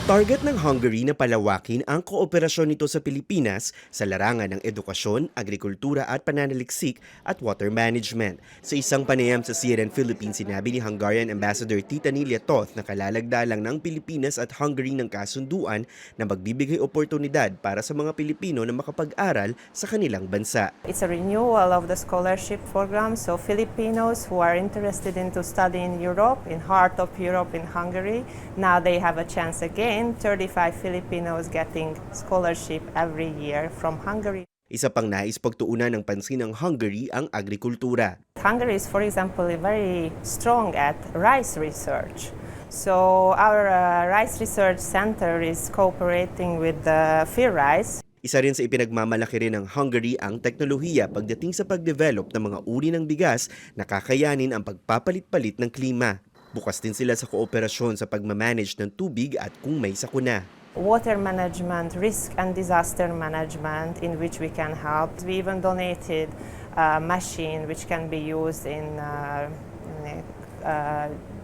Target ng Hungary na palawakin ang kooperasyon nito sa Pilipinas sa larangan ng edukasyon, agrikultura at pananaliksik at water management. Sa isang panayam sa CNN Philippines, sinabi ni Hungarian Ambassador Tita Nilia Toth na kalalagdalang ng Pilipinas at Hungary ng kasunduan na magbibigay oportunidad para sa mga Pilipino na makapag-aral sa kanilang bansa. It's a renewal of the scholarship program, so Filipinos who are interested into studying in Europe, in heart of Europe, in Hungary, now they have a chance again. 35 Filipinos getting scholarship every year from Hungary. Isa pang nais pagtuunan ng pansin ng Hungary ang agrikultura. Hungary is, for example, very strong at rice research. So our rice research center is cooperating with the FIR Rice. Isa rin sa ipinagmamalaki rin ng Hungary ang teknolohiya pagdating sa pagdevelop ng mga uri ng bigas na kakayanin ang pagpapalit-palit ng klima. Bukas din sila sa kooperasyon sa pagmamanage ng tubig at kung may sakuna. Water management, risk and disaster management in which we can help. We even donated a machine which can be used in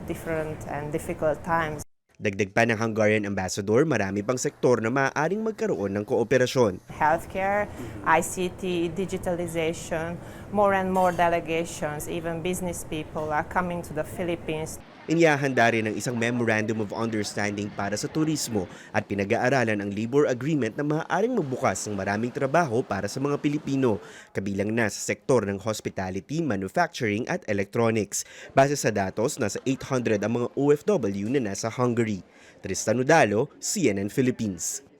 different and difficult times. Dagdag pa ng Hungarian Ambassador, marami pang sektor na maaaring magkaroon ng kooperasyon. Healthcare, ICT, digitalization, more and more delegations, even business people are coming to the Philippines. Inihahanda rin ng isang Memorandum of Understanding para sa turismo at pinag-aaralan ang labor agreement na maaaring magbukas ng maraming trabaho para sa mga Pilipino, kabilang na sa sektor ng hospitality, manufacturing at electronics. Base sa datos, nasa 800 ang mga OFW na nasa Hungary. Tristan Udalo, CNN Philippines.